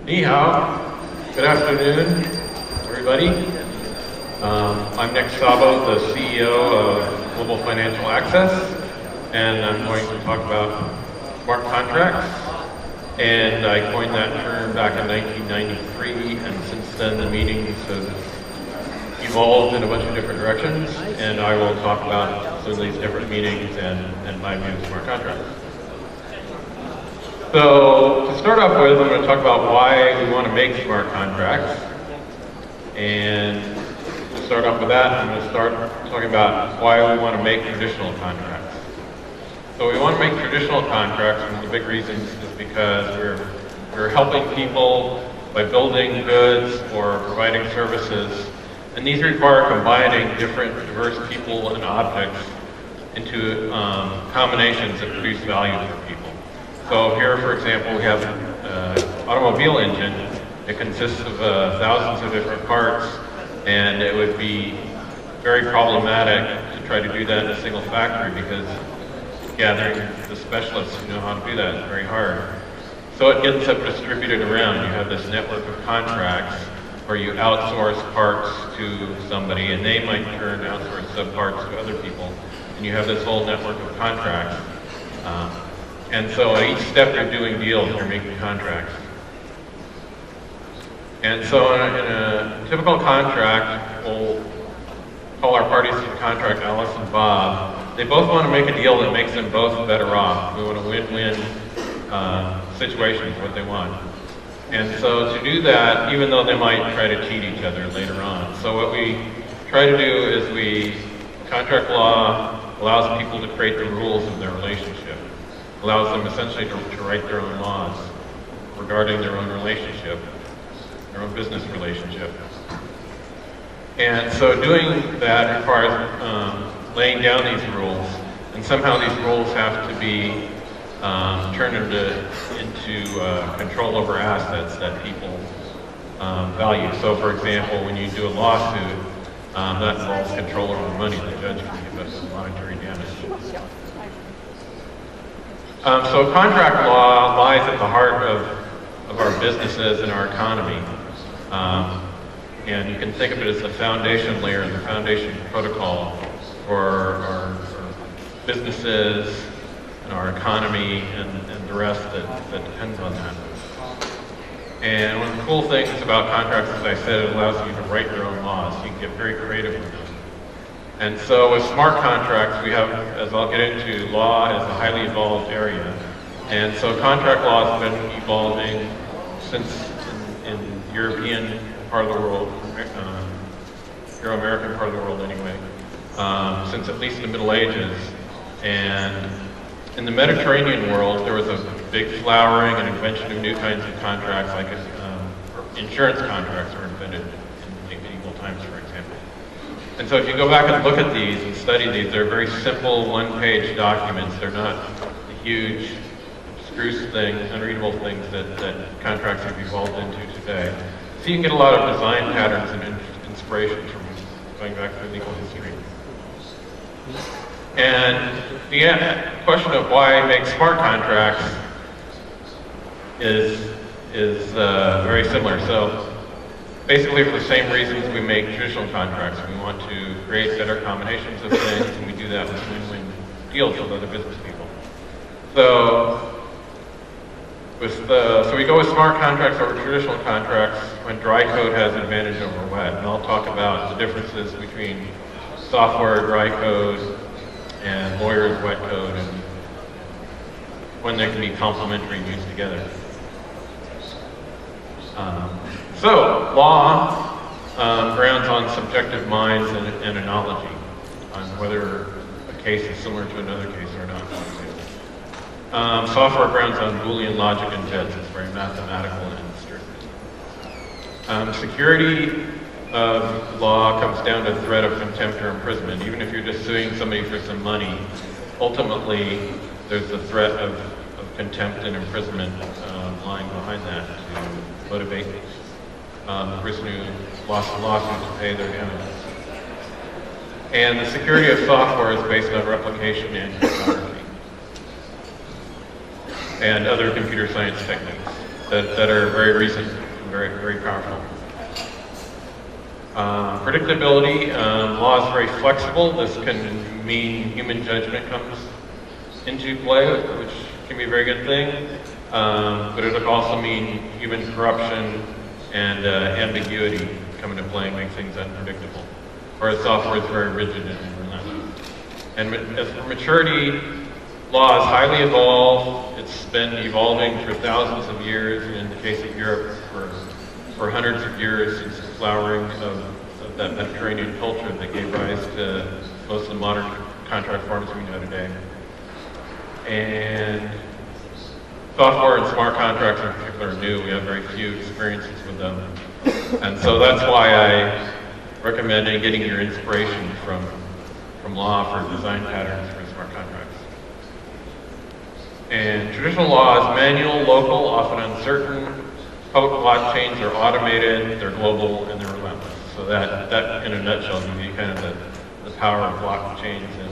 Ni hao. Good afternoon, everybody. I'm Nick Sabo, the CEO of Global Financial Access, and I'm going to talk about smart contracts. And I coined that term back in 1993, and since then the meetings have evolved in a bunch of different directions, and I will talk about some of these different meetings and my view of smart contracts. So to start off with, I'm going to talk about why we want to make smart contracts. And to start off with that, I'm going to start talking about why we want to make traditional contracts. So we want to make traditional contracts, and the big reasons is because we're helping people by building goods or providing services, and these require combining different diverse people and objects into combinations that produce value for people. So here, for example, we have an automobile engine. It consists of thousands of different parts, and it would be very problematic to try to do that in a single factory because gathering the specialists who know how to do that is very hard. So it gets up distributed around. You have this network of contracts where you outsource parts to somebody, and they might in turn outsource subparts to other people, and you have this whole network of contracts. And so at each step you're doing deals, you're making contracts. And so in a typical contract, we'll call our parties to the contract Alice and Bob. They both want to make a deal that makes them both better off. We want a win-win situation is what they want. And so to do that, even though they might try to cheat each other later on. So what we try to do is contract law allows people to create the rules of their relationship. Allows them essentially to write their own laws regarding their own relationship, their own business relationship. And so doing that requires laying down these rules, and somehow these rules have to be turned into control over assets that people value. So for example, when you do a lawsuit, that involves control over money. The judge can give us monetary damage. So contract law lies at the heart of our businesses and our economy. And you can think of it as the foundation layer, the foundation protocol for our businesses and our economy and the rest that depends on that. And one of the cool things about contracts, as I said, it allows you to write your own laws. You can get very creative with them. And so with smart contracts, we have, as I'll get into, law is a highly evolved area. And so contract law has been evolving since in the European part of the world, Euro-American part of the world anyway, since at least the Middle Ages. And in the Mediterranean world, there was a big flowering and invention of new kinds of contracts, like insurance contracts were invented in medieval times, for example. And so if you go back and look at these and study these, they're very simple one-page documents. They're not the huge, abstruse things, unreadable things that contracts have evolved into today. So you can get a lot of design patterns and inspiration from going back through legal history. And the question of why make smart contracts is very similar. So basically for the same reasons we make traditional contracts. We want to create better combinations of things, and we do that with win-win deals with other business people. So we go with smart contracts over traditional contracts when dry code has an advantage over wet. And I'll talk about the differences between software dry code and lawyers wet code and when they can be complementary and used together. So law grounds on subjective minds and a knowledge on whether a case is similar to another case or not. Software grounds on Boolean logic and bits. It's very mathematical and strict. Security of law comes down to threat of contempt or imprisonment. Even if you're just suing somebody for some money, ultimately there's the threat of contempt and imprisonment lying behind that to motivate the person who lost the lawsuit to pay their damages. And the security of software is based on replication and cryptography and other computer science techniques. that are very recent and very powerful. Predictability, law is very flexible. This can mean human judgment comes into play, which can be a very good thing, but it could also mean human corruption and ambiguity come into play and make things unpredictable. Whereas software is very rigid and relentless. And as for maturity, law is highly evolved. It's been evolving for thousands of years, and in the case of Europe, for hundreds of years since the flowering of that Mediterranean culture that gave rise to most of the modern contract forms we know today. And software and smart contracts in particular are new. We have very few experiences with them. And so that's why I recommend getting your inspiration from law for design patterns for smart contracts. And traditional law is manual, local, often uncertain. Public blockchains are automated, they're global, and they're relentless. So that in a nutshell gives you kind of the power of blockchains and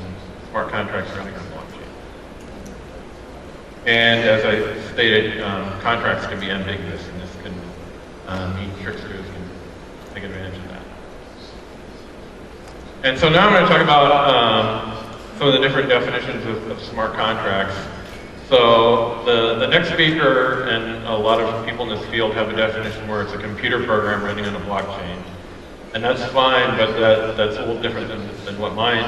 smart contracts running on blockchain. And as I stated, contracts can be ambiguous, and this can mean tricksters can take advantage of that. And so now I'm going to talk about some of the different definitions of smart contracts. So the next speaker and a lot of people in this field have a definition where it's a computer program running on a blockchain. And that's fine, but that's a little different than what my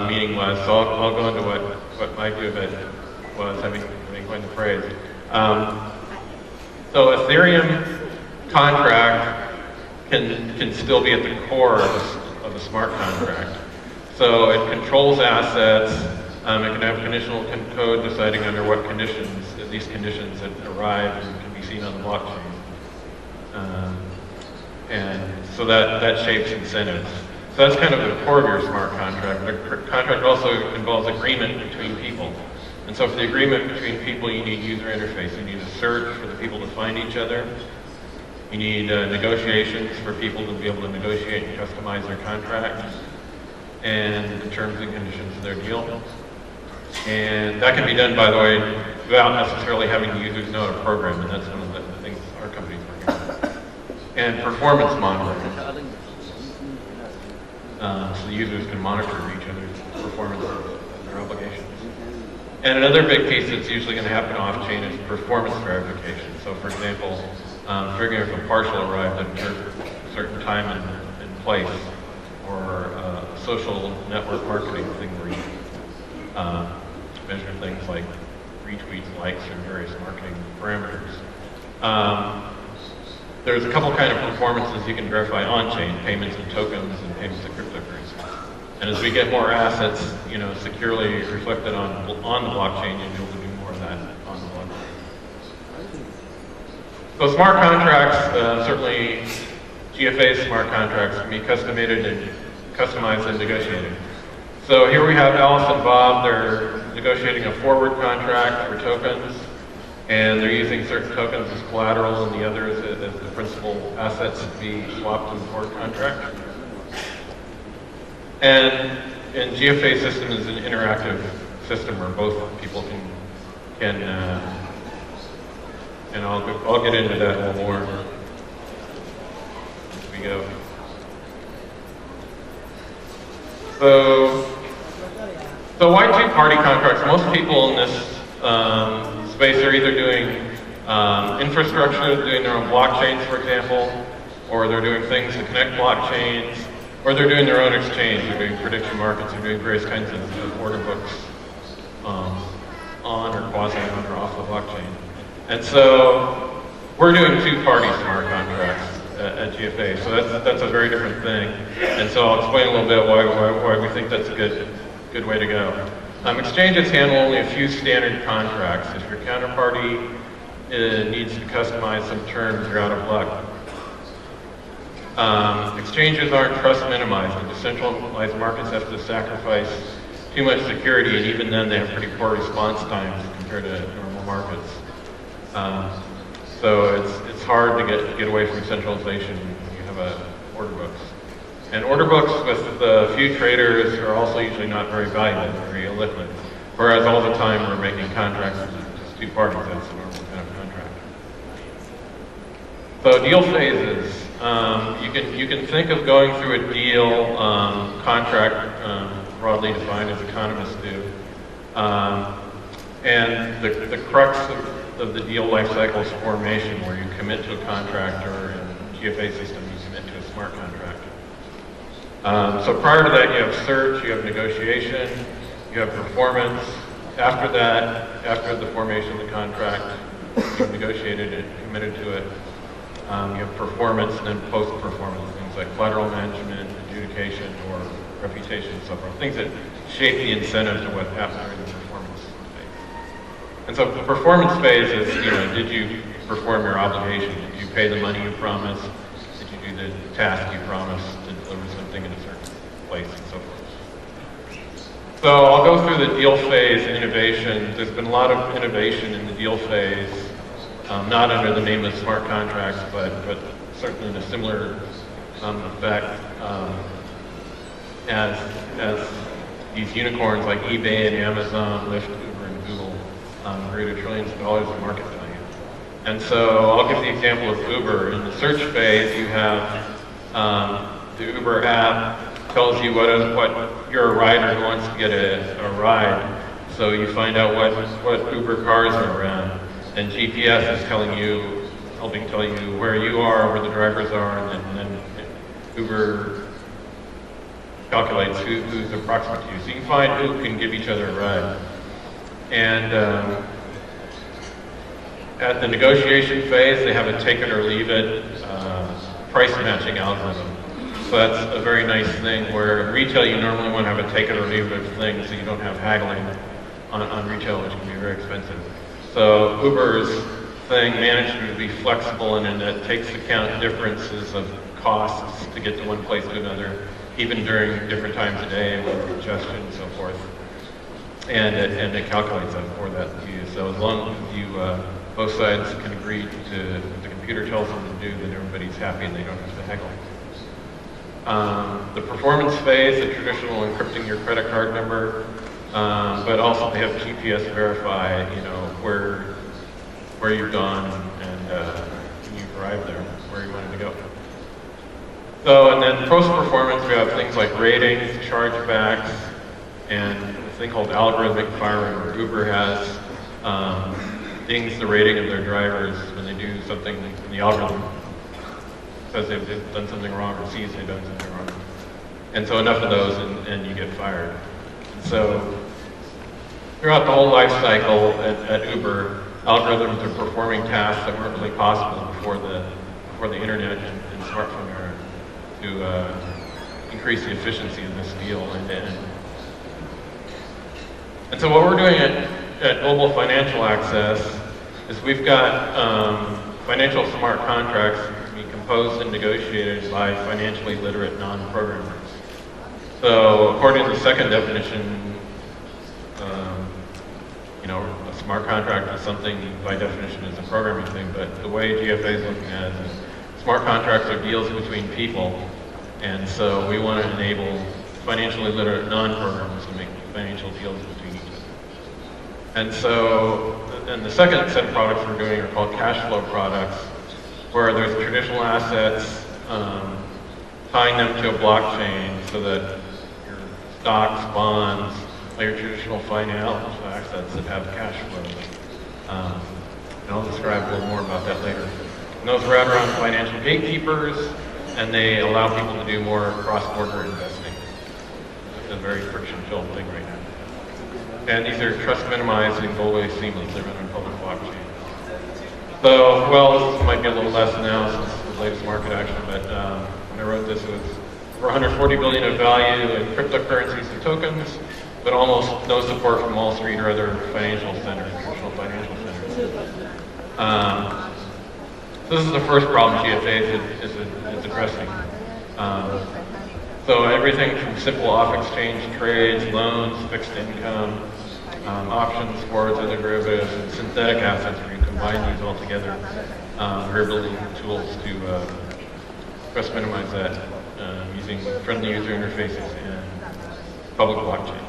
meaning was. So I'll go into what my view of it was, having coined the phrase. So Ethereum contract can still be at the core of a smart contract. So it controls assets. It can have conditional code deciding under what conditions, these conditions that arrive and can be seen on the blockchain. And so that shapes incentives. So that's kind of the core of your smart contract. The contract also involves agreement between people. And so for the agreement between people, you need user interface. You need a search for the people to find each other. You need negotiations for people to be able to negotiate and customize their contract and the terms and conditions of their deal. And that can be done, by the way, without necessarily having the users know how to program, and that's one of the things our company's working on. And performance monitoring. So the users can monitor each other's performance of their obligations. And another big piece that's usually going to happen off-chain is performance verification. So for example, figuring if a parcel arrived at a certain time and place, or a social network marketing thing where you measure things like retweets, likes, and various marketing parameters. There's a couple kind of performances you can verify on-chain, payments and tokens and payments of cryptocurrency. And as we get more assets, securely reflected on the blockchain, you'll be able to do more of that on the blockchain. So smart contracts, certainly GFA smart contracts can be customized and negotiated. So here we have Alice and Bob. They're negotiating a forward contract for tokens, and they're using certain tokens as collateral and the others as the principal assets to be swapped in the forward contract. And GFA system is an interactive system where both people can and I'll get into that a little more as we go. So why two-party contracts? Most people in this space are either doing infrastructure, doing their own blockchains, for example, or they're doing things to connect blockchains, or they're doing their own exchange. They're doing prediction markets, they're doing various kinds of order books on or quasi-on or off the blockchain. And so we're doing two-party smart contracts at GFA, so that's a very different thing. And so I'll explain a little bit why we think that's a good way to go. Exchanges handle only a few standard contracts. If your counterparty needs to customize some terms, you're out of luck. Exchanges aren't trust minimized. The decentralized markets have to sacrifice too much security, and even then they have pretty poor response times compared to normal markets. So it's hard to get away from centralization when you have order books. And order books with a few traders are also usually not very valuable, very illiquid. Whereas all the time we're making contracts with just two parties. That's a normal kind of contract. So deal phases. You can think of going through a deal contract, broadly defined as economists do, and the crux of the deal life cycle is formation, where you commit to a contractor, and GFA system you commit to a smart contract. So prior to that, you have search, you have negotiation, you have performance. After that, after the formation of the contract, you've negotiated it, committed to it. You have performance, and then post-performance, things like collateral management, adjudication, or reputation, and so forth. Things that shape the incentives to what happens during the performance phase. And so the performance phase is, did you perform your obligation? Did you pay the money you promised? Did you do the task you promised to deliver something in a certain place, and so forth? So I'll go through the deal phase innovation. There's been a lot of innovation in the deal phase. Not under the name of smart contracts, but certainly in a similar effect as these unicorns like eBay and Amazon, Lyft, Uber, and Google grew to trillions of dollars in market value. And so I'll give the example of Uber. In the search phase, you have the Uber app tells you what you're a rider who wants to get a ride. So you find out what Uber cars are around. And GPS is helping tell you where you are, where the drivers are, and then Uber calculates who's approximate to you. So you can find who can give each other a ride. And at the negotiation phase, they have a take it or leave it price matching algorithm. So that's a very nice thing, where in retail you normally want to have a take it or leave it thing, so you don't have haggling on retail, which can be very expensive. So Uber's thing managed to be flexible, and it takes account differences of costs to get to one place to another, even during different times of day with congestion and so forth. And it calculates that for that to you. So as long as you both sides can agree to what the computer tells them to do, then everybody's happy and they don't have to haggle. The performance phase, the traditional encrypting your credit card number. But also they have GPS verify, where you've gone and when you've arrived there, where you wanted to go. So, and then post-performance, we have things like ratings, chargebacks, and a thing called algorithmic firing, where Uber has dings the rating of their drivers when they do something in the algorithm, says they've done something wrong or sees they've done something wrong. And so enough of those and you get fired. So throughout the whole life cycle at Uber, algorithms are performing tasks that weren't really possible before the internet and smartphone era to increase the efficiency of this deal end to end. And so what we're doing at Global Financial Access is we've got financial smart contracts that can be composed and negotiated by financially literate non-programmers. So according to the second definition, a smart contract is something by definition is a programming thing, but the way GFA is looking at it is smart contracts are deals between people, and so we want to enable financially literate non-programmers to make financial deals between each other. And so, and the second set of products we're doing are called cash flow products, where there's traditional assets, tying them to a blockchain so that your stocks, bonds, your traditional financial assets that have cash flow. And I'll describe a little more about that later. And those are around financial gatekeepers, and they allow people to do more cross-border investing. It's a very friction-filled thing right now. And these are trust minimized and always seamless. They run on public blockchain. So, well, this might be a little less now since the latest market action, but when I wrote this, it was over 140 billion of value in cryptocurrencies and tokens, but almost no support from Wall Street or other financial centers, traditional financial centers. This is the first problem GFA is addressing. So everything from simple off-exchange trades, loans, fixed income, options, forwards, other derivatives, and synthetic assets, where you combine these all together. We're building tools to trust minimize that using friendly user interfaces and public blockchains.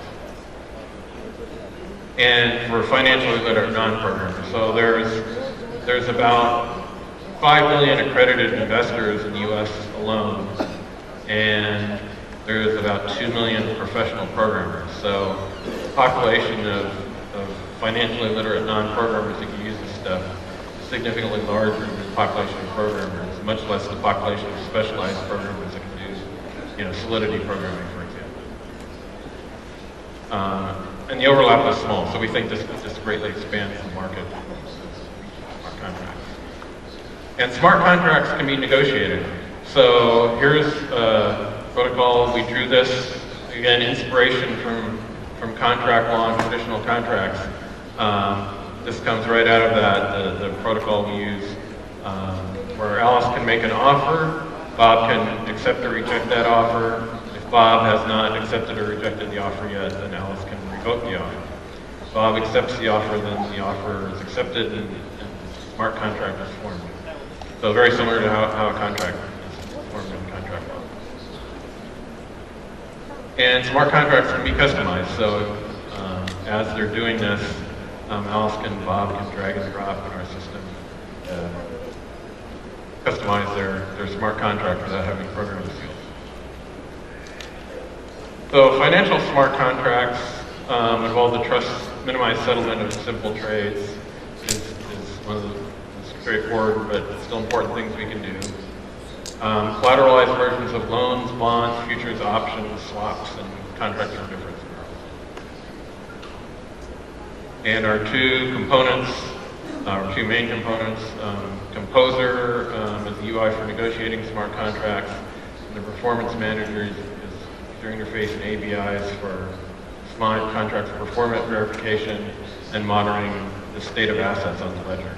And for financially literate non-programmers. So there's about 5 million accredited investors in the US alone, and there's about 2 million professional programmers. So the population of financially literate non-programmers that can use this stuff is significantly larger than the population of programmers, much less the population of specialized programmers that can do, Solidity programming, for example. And the overlap is small, so we think this greatly expands the market for smart contracts. And smart contracts can be negotiated. So here's a protocol. We drew this, again, inspiration from contract law and traditional contracts. This comes right out of that, the protocol we use, where Alice can make an offer, Bob can accept or reject that offer. If Bob has not accepted or rejected the offer yet, then Alice can revoke the offer. If Bob accepts the offer, then the offer is accepted and smart contract is formed. So very similar to how a contract is formed in contract law. And smart contracts can be customized. So as they're doing this, Alice and Bob can drag and drop in our system, customize their smart contract without having programming skills. So financial smart contracts involve the trust minimized settlement of simple trades is one of the straightforward but still important things we can do. Collateralized versions of loans, bonds, futures, options, swaps, and contracts for difference. And our two components, our two main components, Composer is the UI for negotiating smart contracts, and the Performance Manager is user interface and ABIs for smart contracts performance verification and monitoring the state of assets on the ledger.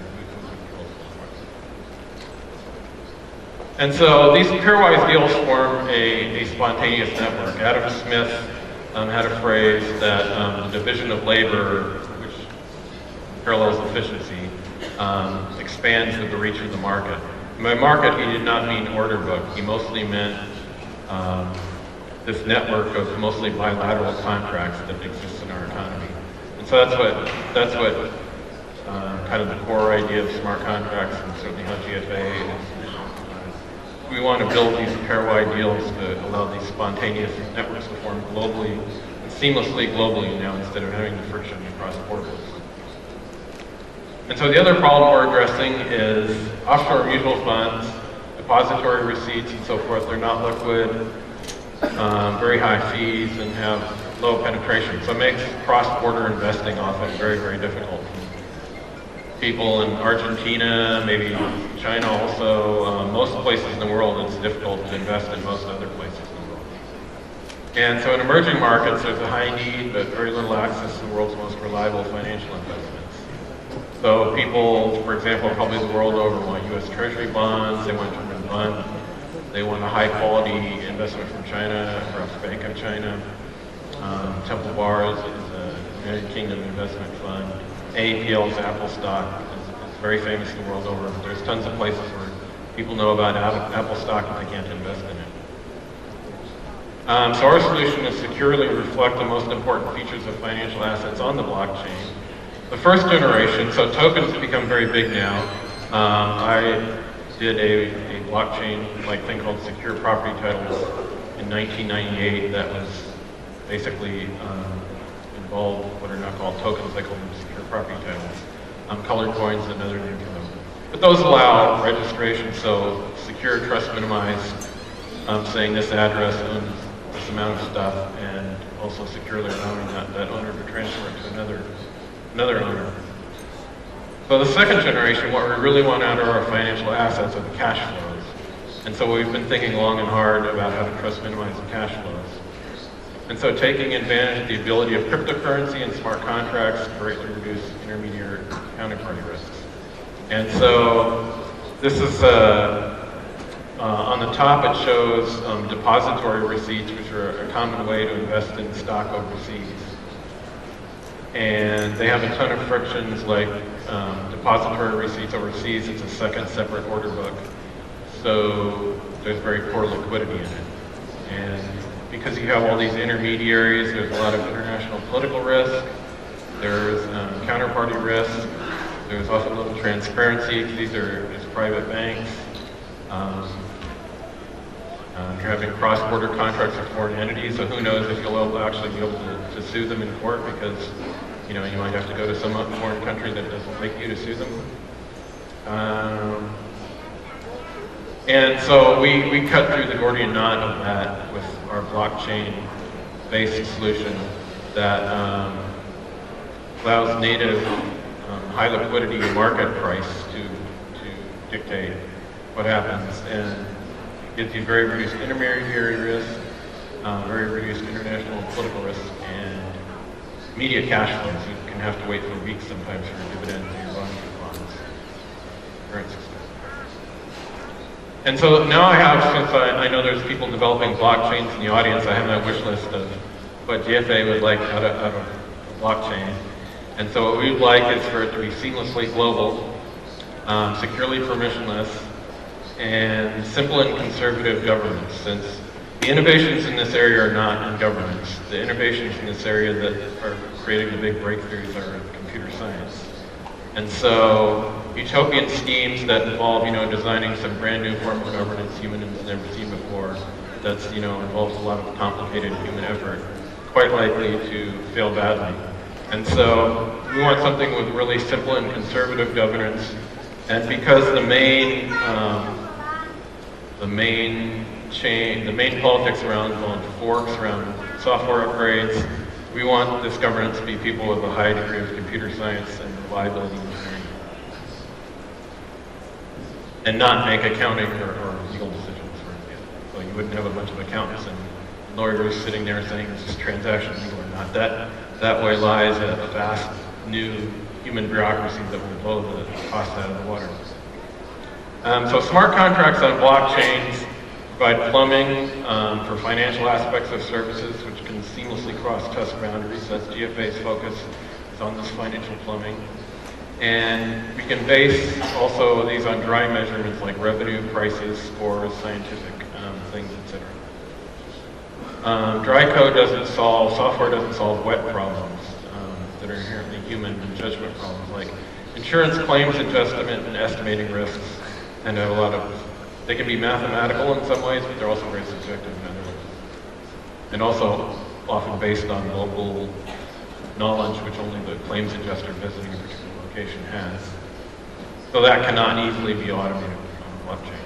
And so these pairwise deals form a spontaneous network. Adam Smith had a phrase that the division of labor, which parallels efficiency, expands with the reach of the market. And by market, he did not mean order book. He mostly meant this network of mostly bilateral contracts that exists in our economy. And so that's what kind of the core idea of smart contracts, and certainly how GFA is. We want to build these pairwise deals to allow these spontaneous networks to form globally, and seamlessly globally now, instead of having the friction across borders. And so the other problem we're addressing is offshore mutual funds, depository receipts, and so forth. They're not liquid, very high fees, and have low penetration. So it makes cross-border investing often very, very difficult. People in Argentina, maybe China also, most places in the world, it's difficult to invest in most other places in the world. And so in emerging markets, there's a high need, but very little access to the world's most reliable financial investments. So people, for example, probably the world over, want U.S. Treasury bonds, they want German bond, they want a high-quality investment from China, perhaps Bank of China. Temple Bar is a United Kingdom investment fund. AAPL's Apple stock is very famous the world over. There's tons of places where people know about Apple stock, but they can't invest in it. So our solution is securely reflect the most important features of financial assets on the blockchain. The first generation, so tokens have become very big now. I did a blockchain-like thing called Secure Property Titles in 1998 that was basically involved what are now called tokens. I call them secure property titles. Colored coins is another name for them. But those allow registration, so secure, trust minimized, saying this address owns this amount of stuff, and also securely allowing that owner to transfer it to another owner. So the second generation, what we really want out of our financial assets are the cash flows. And so we've been thinking long and hard about how to trust minimize the cash flows. And so taking advantage of the ability of cryptocurrency and smart contracts greatly reduce intermediary counterparty risks. And so this is, on the top it shows depository receipts, which are a common way to invest in stock overseas. And they have a ton of frictions, like depository receipts overseas, it's a second separate order book. So there's very poor liquidity in it. And because you have all these intermediaries, there's a lot of international political risk, there's counterparty risk, there's often little transparency, because these are private banks. You're having cross-border contracts with foreign entities, so who knows if you'll actually be able to sue them in court, because you might have to go to some foreign country that doesn't like you to sue them. And so we cut through the Gordian knot of that with our blockchain-based solution that allows native high liquidity market price to dictate what happens, and gives you very reduced intermediary risk, very reduced international and political risk, and immediate cash flows. You can have to wait for weeks sometimes for dividends or your bond coupons. Very successful. And so now I have, since I know there's people developing blockchains in the audience, I have my wish list of what GFA would like out of a blockchain. And so what we would like is for it to be seamlessly global, securely permissionless, and simple and conservative governance, since the innovations in this area are not in governance. The innovations in this area that are creating the big breakthroughs are in computer science. And so utopian schemes that involve, designing some brand new form of governance humans have never seen before, that's, involves a lot of complicated human effort, quite likely to fail badly. And so we want something with really simple and conservative governance. And because the main politics around forks, around software upgrades, we want this governance to be people with a high degree of computer science and reliability engineering, and not make accounting or legal decisions, for example. So you wouldn't have a bunch of accountants and lawyers sitting there saying, is this transaction legal or not? That way lies a vast new human bureaucracy that will blow the cost out of the water. So smart contracts on blockchains provide plumbing for financial aspects of services, which can seamlessly cross trust boundaries. That's GFA's focus, is on this financial plumbing. And we can base also these on dry measurements like revenue, prices, scores, scientific things, etc. Dry code software doesn't solve wet problems that are inherently human judgment problems, like insurance claims adjustment and estimating risks, and have they can be mathematical in some ways, but they're also very subjective in other ways. And also often based on local knowledge, which only the claims adjuster visiting a particular location has. So that cannot easily be automated on blockchain.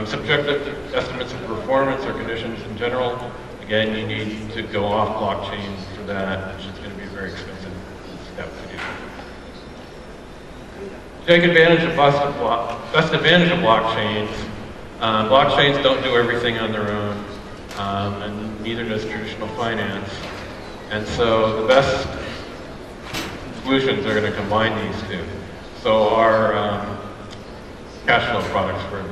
Subjective estimates of performance or conditions in general, again, you need to go off blockchain for that, which is going to be a very expensive step to do. Take advantage of best advantage of blockchains. Blockchains don't do everything on their own, and neither does traditional finance. And so the best solutions are going to combine these two. So our cash flow products, for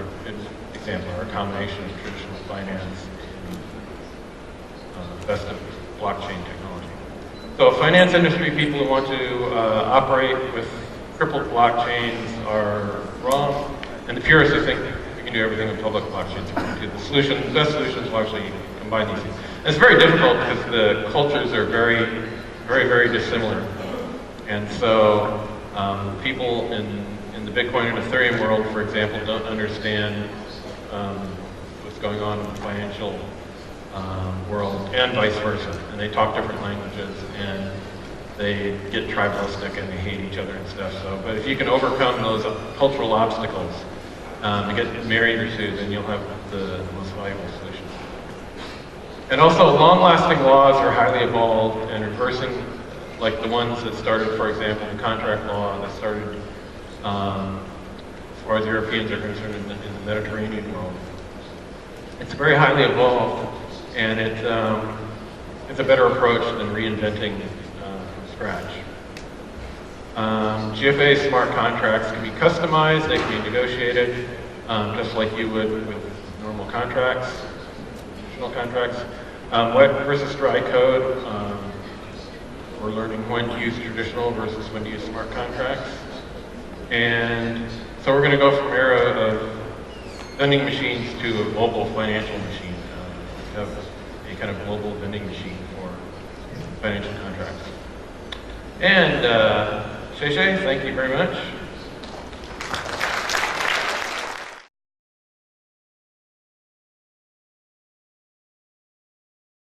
example, are a combination of traditional finance and best of blockchain technology. So finance industry people who want to operate with crippled blockchains are wrong, and the purists who think we can do everything with public blockchains are wrong too. The best solutions will actually combine these things. And it's very difficult because the cultures are very, very, very dissimilar. And so people in the Bitcoin and Ethereum world, for example, don't understand what's going on in the financial world, and vice versa. And they talk different languages, and they get tribalistic, and they hate each other and stuff. So, but if you can overcome those cultural obstacles and get married or two, then you'll have the most valuable solution. And also, long-lasting laws are highly evolved, and reversing, like the ones that started, for example, the contract law that started, as far as Europeans are concerned, in the Mediterranean world. It's very highly evolved, and it's a better approach than reinventing from scratch. GFA smart contracts can be customized, they can be negotiated, just like you would with normal contracts, traditional contracts. Wet versus dry code, we're learning when to use traditional versus when to use smart contracts. And so we're going to go from era of vending machines to a global financial machine. We have a kind of global vending machine for financial contracts. And Shay, thank you very much.